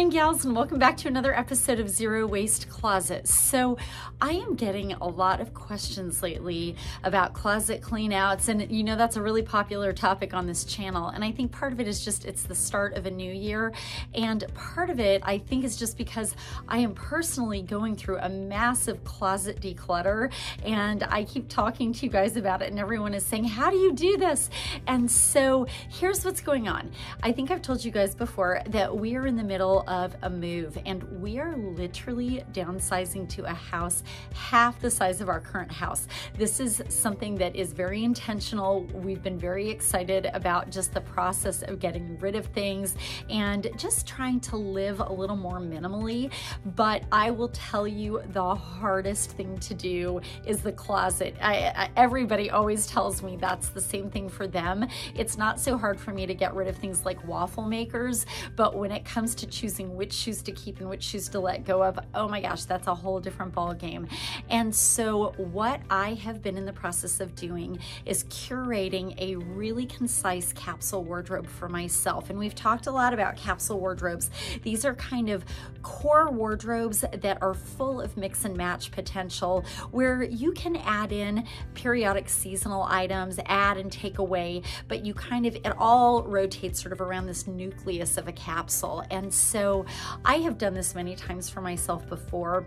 morning, gals, and welcome back to another episode of Zero Waste Closet. So I am getting a lot of questions lately about closet clean outs, and you know that's a really popular topic on this channel. And I think part of it is just it's the start of a new year, and part of it I think is just because I am personally going through a massive closet declutter, and I keep talking to you guys about it, and everyone is saying, how do you do this? And so here's what's going on. I think I've told you guys before that we are in the middle of a move, and we are literally downsizing to a house half the size of our current house. This is something that is very intentional. We've been very excited about just the process of getting rid of things and just trying to live a little more minimally. But I will tell you, the hardest thing to do is the closet. Everybody always tells me that's the same thing for them. It's not so hard for me to get rid of things like waffle makers, but when it comes to choosing which shoes to keep and which shoes to let go of, oh my gosh, that's a whole different ball game. And so what I have been in the process of doing is curating a really concise capsule wardrobe for myself. And we've talked a lot about capsule wardrobes. These are kind of core wardrobes that are full of mix and match potential, where you can add in periodic seasonal items, add and take away, but you kind of, it all rotates sort of around this nucleus of a capsule. And so I have done this many times for myself before,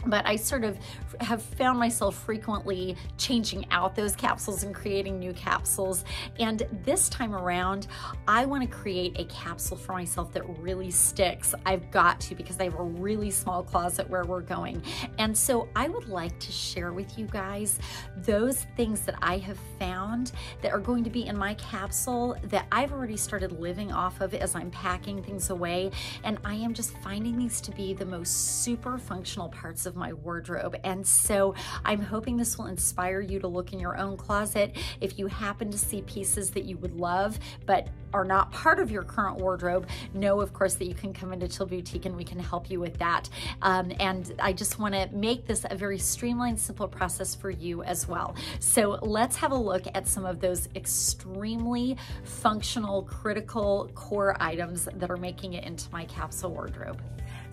but I sort of have found myself frequently changing out those capsules and creating new capsules. And this time around, I want to create a capsule for myself that really sticks. I've got to, because I have a really small closet where we're going. And so I would like to share with you guys those things that I have found that are going to be in my capsule that I've already started living off of as I'm packing things away. And I am just finding these to be the most super functional parts of my wardrobe. And so I'm hoping this will inspire you to look in your own closet. If you happen to see pieces that you would love but are not part of your current wardrobe, know of course that you can come into Chill Boutique and we can help you with that. And I just want to make this a very streamlined, simple process for you as well. So let's have a look at some of those extremely functional, critical core items that are making it into my capsule wardrobe.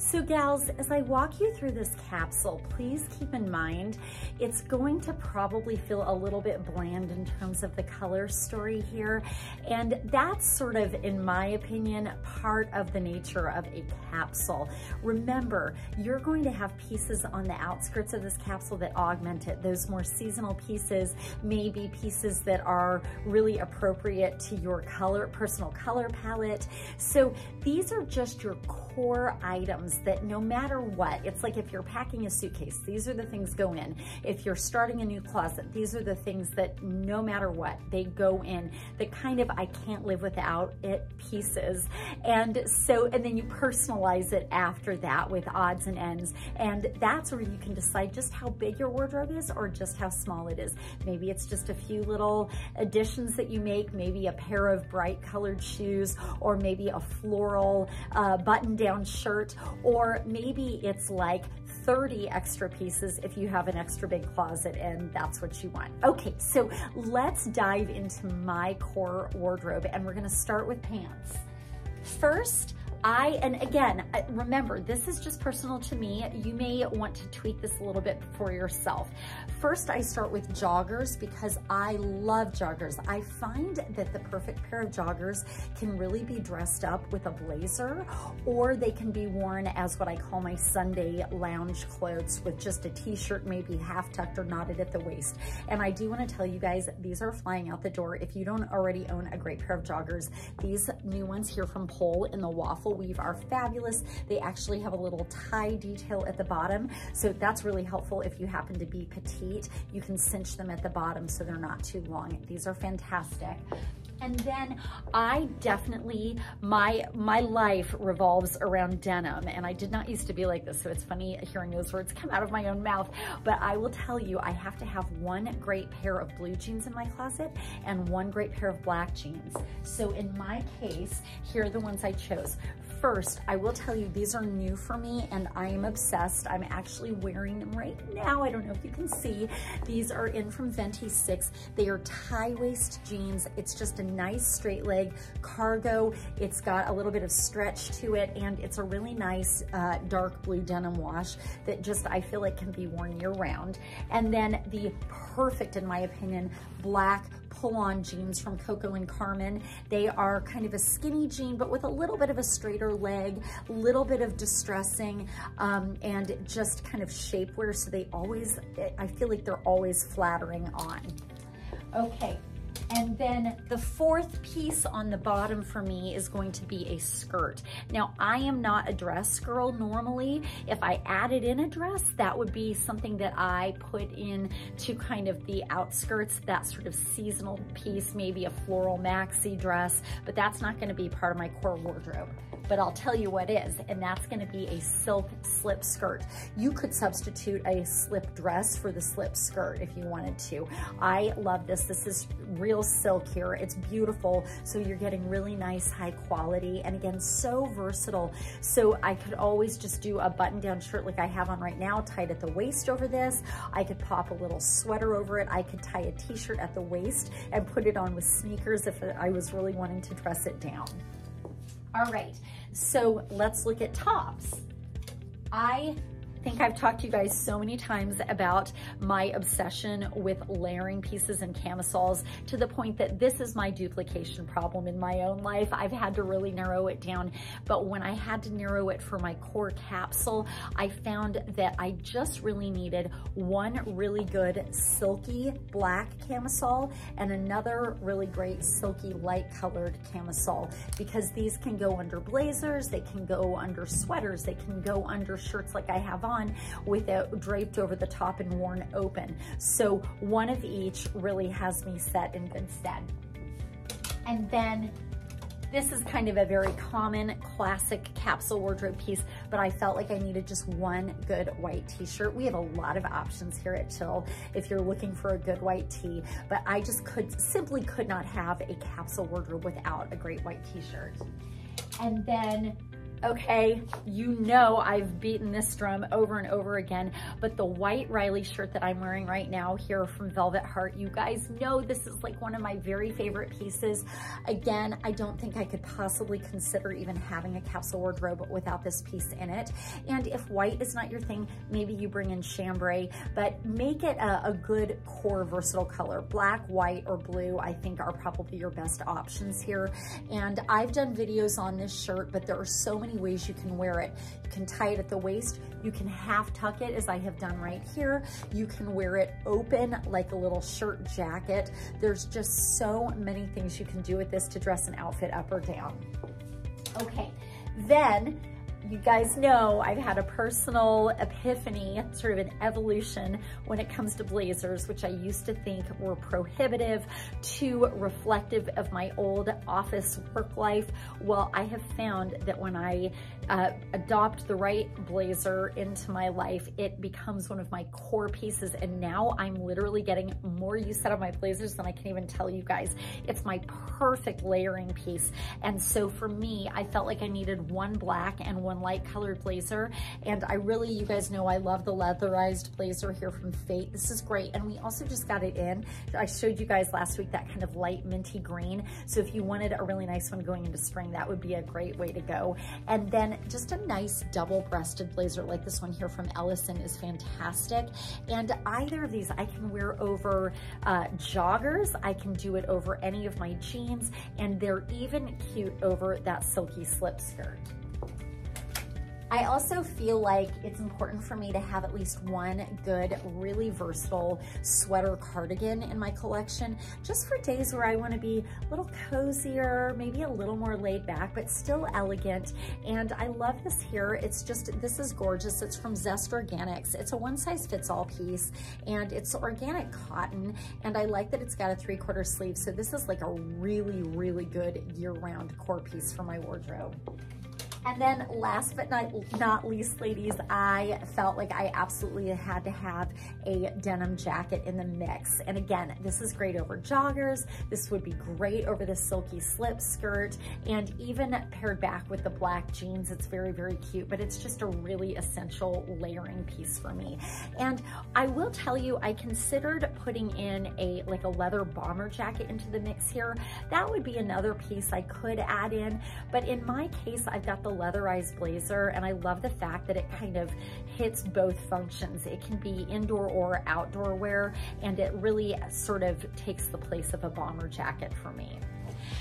So gals, as I walk you through this capsule, please keep in mind, it's going to probably feel a little bit bland in terms of the color story here. And that's sort of, in my opinion, part of the nature of a capsule. Remember, you're going to have pieces on the outskirts of this capsule that augment it. Those more seasonal pieces may be pieces that are really appropriate to your personal color palette. So these are just your core items that no matter what, it's like if you're packing a suitcase, these are the things go in. If you're starting a new closet, these are the things that no matter what, they go in. The kind of I can't live without it pieces. And then you personalize it after that with odds and ends. And that's where you can decide just how big your wardrobe is or just how small it is. Maybe it's just a few little additions that you make, maybe a pair of bright colored shoes, or maybe a floral button-down shirt, or maybe it's like 30 extra pieces if you have an extra big closet and that's what you want. Okay, so let's dive into my core wardrobe, and we're gonna start with pants. First, and again, remember, this is just personal to me. You may want to tweak this a little bit for yourself. First, I start with joggers because I love joggers. I find that the perfect pair of joggers can really be dressed up with a blazer, or they can be worn as what I call my Sunday lounge clothes with just a t-shirt, maybe half tucked or knotted at the waist. And I do want to tell you guys, these are flying out the door. If you don't already own a great pair of joggers, these new ones here from Pole in the waffle weave are fabulous. They actually have a little tie detail at the bottom, so that's really helpful if you happen to be petite. You can cinch them at the bottom so they're not too long. These are fantastic. And then I definitely, my life revolves around denim, and I did not used to be like this, so it's funny hearing those words come out of my own mouth, but I will tell you, I have to have one great pair of blue jeans in my closet and one great pair of black jeans. So in my case, here are the ones I chose. First, I will tell you, these are new for me and I am obsessed. I'm actually wearing them right now. I don't know if you can see. These are in from Venti 6. They are tie waist jeans. It's just a nice straight leg cargo. It's got a little bit of stretch to it, and it's a really nice dark blue denim wash that just, I feel like, can be worn year round. And then the perfect, in my opinion, black pull-on jeans from Coco and Carmen. They are kind of a skinny jean, but with a little bit of a straighter leg, a little bit of distressing, and just kind of shapewear. So they always, I feel like they're always flattering on. Okay. And then the fourth piece on the bottom for me is going to be a skirt. Now, I am not a dress girl normally. If I added in a dress, that would be something that I put in to kind of the outskirts, that sort of seasonal piece, maybe a floral maxi dress, but that's not gonna be part of my core wardrobe. But I'll tell you what is, and that's gonna be a silk slip skirt. You could substitute a slip dress for the slip skirt if you wanted to. I love this. This is real silk here. It's beautiful. So you're getting really nice high quality, and again, so versatile. So I could always just do a button down shirt like I have on right now, tied at the waist over this. I could pop a little sweater over it. I could tie a t-shirt at the waist and put it on with sneakers if I was really wanting to dress it down. All right, so let's look at tops. I think I've talked to you guys so many times about my obsession with layering pieces and camisoles, to the point that this is my duplication problem in my own life. I've had to really narrow it down, but when I had to narrow it for my core capsule, I found that I just really needed one really good silky black camisole and another really great silky light colored camisole, because these can go under blazers, they can go under sweaters, they can go under shirts like I have on with it draped over the top and worn open. So one of each really has me set in good stead. And then this is kind of a very common classic capsule wardrobe piece, but I felt like I needed just one good white t-shirt. We have a lot of options here at Chill if you're looking for a good white tee, but I just simply could not have a capsule wardrobe without a great white t-shirt. And then, okay, you know I've beaten this drum over and over again, but the white Riley shirt that I'm wearing right now here from Velvet Heart, you guys know this is like one of my very favorite pieces. Again, I don't think I could possibly consider even having a capsule wardrobe without this piece in it. And if white is not your thing, maybe you bring in chambray, but make it a good core versatile color. Black, white, or blue, I think, are probably your best options here. And I've done videos on this shirt, but there are so many ways you can wear it. You can tie it at the waist, you can half tuck it as I have done right here, you can wear it open like a little shirt jacket. There's just so many things you can do with this to dress an outfit up or down. Okay, then you guys know I've had a personal epiphany, sort of an evolution when it comes to blazers, which I used to think were prohibitive, too reflective of my old office work life. Well, I have found that when I adopt the right blazer into my life, it becomes one of my core pieces. And now I'm literally getting more use out of my blazers than I can even tell you guys. It's my perfect layering piece. And so for me, I felt like I needed one black and one light colored blazer. And I really, you guys know I love the leatherized blazer here from Fate. This is great. And we also just got it in. I showed you guys last week that kind of light minty green. So if you wanted a really nice one going into spring, that would be a great way to go. And then just a nice double-breasted blazer like this one here from Ellison is fantastic. And either of these I can wear over joggers. I can do it over any of my jeans, and they're even cute over that silky slip skirt. I also feel like it's important for me to have at least one good, really versatile sweater cardigan in my collection, just for days where I want to be a little cozier, maybe a little more laid back, but still elegant. And I love this here. It's just, this is gorgeous. It's from Zest Organics. It's a one-size-fits-all piece, and it's organic cotton. And I like that it's got a 3/4 sleeve. So this is like a really, really good year-round core piece for my wardrobe. And then last but not least, ladies, I felt like I absolutely had to have a denim jacket in the mix. And again, this is great over joggers. This would be great over the silky slip skirt, and even paired back with the black jeans. It's very, very cute, but it's just a really essential layering piece for me. And I will tell you, I considered putting in a leather bomber jacket into the mix here. That would be another piece I could add in, but in my case, I've got the leatherized blazer, and I love the fact that it kind of hits both functions. It can be indoor or outdoor wear, and it really sort of takes the place of a bomber jacket for me.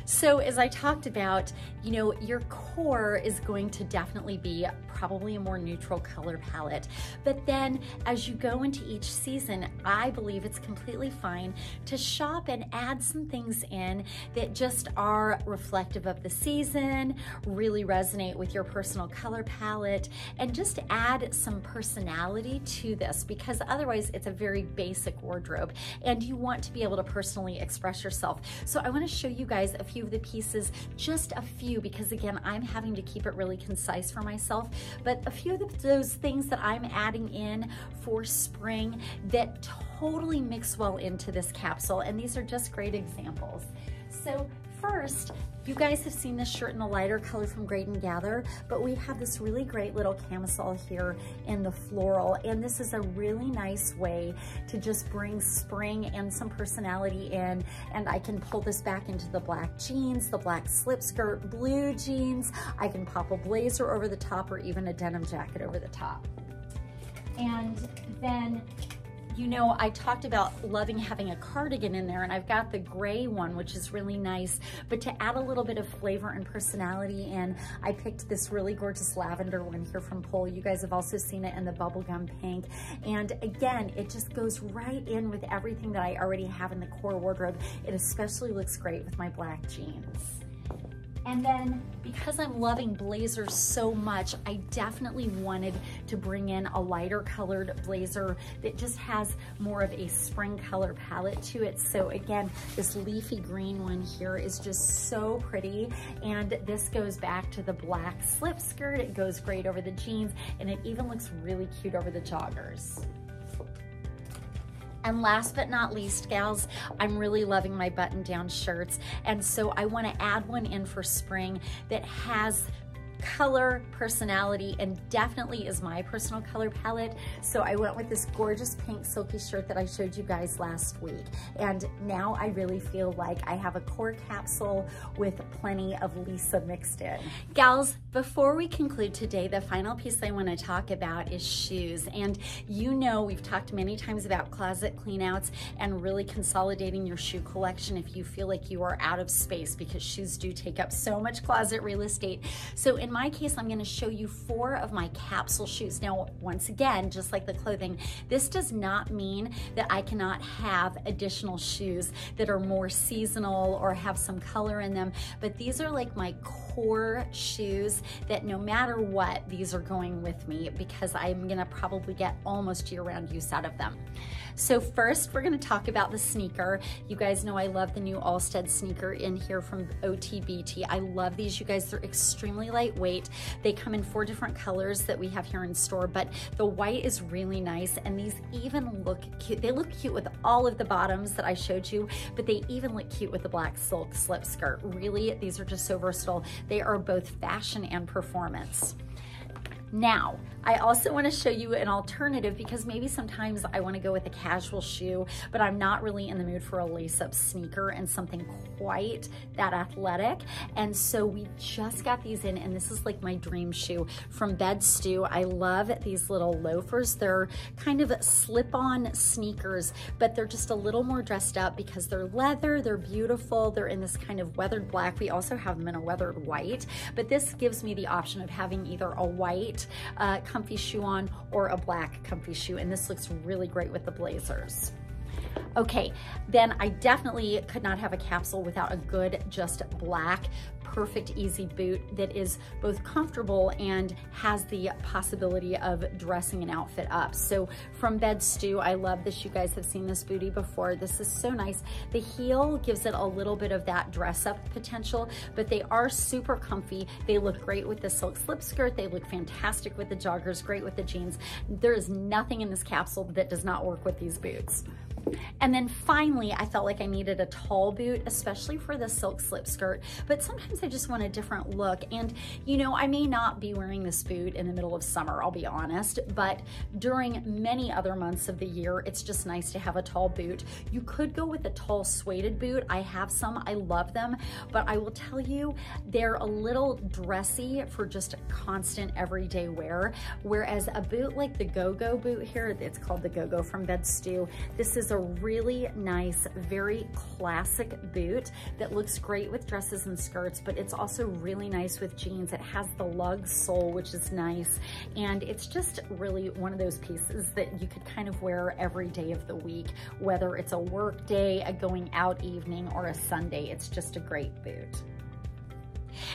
So as I talked about, you know, your core is going to definitely be probably a more neutral color palette. But then as you go into each season, I believe it's completely fine to shop and add some things in that just are reflective of the season, really resonate with your personal color palette, and just add some personality to this, because otherwise it's a very basic wardrobe and you want to be able to personally express yourself. So I want to show you guys a few of the pieces, just a few, because again, I'm having to keep it really concise for myself, but a few of those things that I'm adding in for spring that totally mix well into this capsule, and these are just great examples. So first, you guys have seen this shirt in the lighter color from Grade and Gather, but we have this really great little camisole here in the floral, and this is a really nice way to just bring spring and some personality in. And I can pull this back into the black jeans, the black slip skirt, blue jeans. I can pop a blazer over the top or even a denim jacket over the top. And then, you know, I talked about loving having a cardigan in there, and I've got the gray one, which is really nice, but to add a little bit of flavor and personality in, I picked this really gorgeous lavender one here from Pole. You guys have also seen it in the bubblegum pink. And again, it just goes right in with everything that I already have in the core wardrobe. It especially looks great with my black jeans. And then because I'm loving blazers so much, I definitely wanted to bring in a lighter colored blazer that just has more of a spring color palette to it. So again, this leafy green one here is just so pretty. And this goes back to the black slip skirt. It goes great over the jeans, and it even looks really cute over the joggers. And last but not least, gals, I'm really loving my button-down shirts. And so I want to add one in for spring that has color, personality, and definitely is my personal color palette. So I went with this gorgeous pink silky shirt that I showed you guys last week. And now I really feel like I have a core capsule with plenty of Lisa mixed in. Gals, before we conclude today, the final piece I want to talk about is shoes. And you know, we've talked many times about closet cleanouts and really consolidating your shoe collection if you feel like you are out of space, because shoes do take up so much closet real estate. So in my case, I'm going to show you 4 of my capsule shoes. Now, once again, just like the clothing, this does not mean that I cannot have additional shoes that are more seasonal or have some color in them, but these are like my core shoes that no matter what, these are going with me because I'm going to probably get almost year-round use out of them. So first, we're going to talk about the sneaker. You guys know I love the new Allstead sneaker in here from OTBT. I love these, you guys. They're extremely lightweight. They come in 4 different colors that we have here in store, but the white is really nice, and these even look cute. They look cute with all of the bottoms that I showed you, but they even look cute with the black silk slip skirt. Really, these are just so versatile. They are both fashion and performance. Now, I also want to show you an alternative, because maybe sometimes I want to go with a casual shoe, but I'm not really in the mood for a lace-up sneaker and something quite that athletic. And so we just got these in, and this is like my dream shoe from Bed Stew. I love these little loafers. They're kind of slip-on sneakers, but they're just a little more dressed up because they're leather, they're beautiful, they're in this kind of weathered black. We also have them in a weathered white, but this gives me the option of having either a white comfy shoe on or a black comfy shoe, and this looks really great with the blazers. Okay, then I definitely could not have a capsule without a good, just black perfect, easy boot that is both comfortable and has the possibility of dressing an outfit up. So from Bed Stew, I love this. You guys have seen this bootie before. This is so nice. The heel gives it a little bit of that dress up potential, but they are super comfy. They look great with the silk slip skirt. They look fantastic with the joggers, great with the jeans. There is nothing in this capsule that does not work with these boots. And then finally, I felt like I needed a tall boot, especially for the silk slip skirt, but sometimes I just want a different look. And you know, I may not be wearing this boot in the middle of summer, I'll be honest, but during many other months of the year, it's just nice to have a tall boot. You could go with a tall suede boot. I have some, I love them, but I will tell you, they're a little dressy for just constant everyday wear. Whereas a boot like the Go-Go boot here, it's called the Go-Go from Bed Stew. This is a really nice, very classic boot that looks great with dresses and skirts, but it's also really nice with jeans. It has the lug sole, which is nice. And it's just really one of those pieces that you could kind of wear every day of the week, whether it's a work day, a going out evening, or a Sunday. It's just a great boot.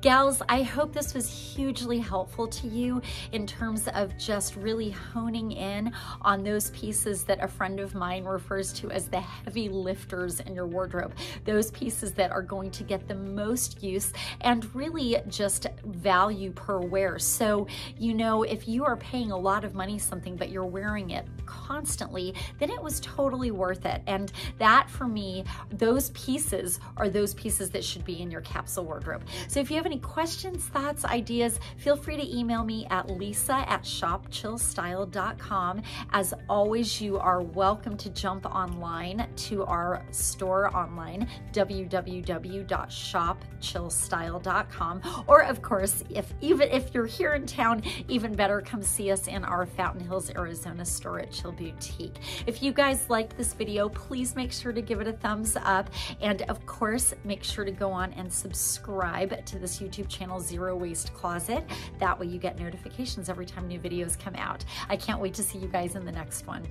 Gals, I hope this was hugely helpful to you in terms of just really honing in on those pieces that a friend of mine refers to as the heavy lifters in your wardrobe, those pieces that are going to get the most use and really just value per wear. So, you know, if you are paying a lot of money something, but you're wearing it constantly, then it was totally worth it. And that, for me, those pieces are those pieces that should be in your capsule wardrobe. So if you have any questions, thoughts, ideas, feel free to email me at lisa@shopchillstyle.com. As always, you are welcome to jump online to our store online, www.shopchillstyle.com. Or of course, even if you're here in town, even better, come see us in our Fountain Hills, Arizona store at Chill Boutique. If you guys liked this video, please make sure to give it a thumbs up. And of course, make sure to go on and subscribe to this YouTube channel, Zero Waste Closet. That way you get notifications every time new videos come out. I can't wait to see you guys in the next one.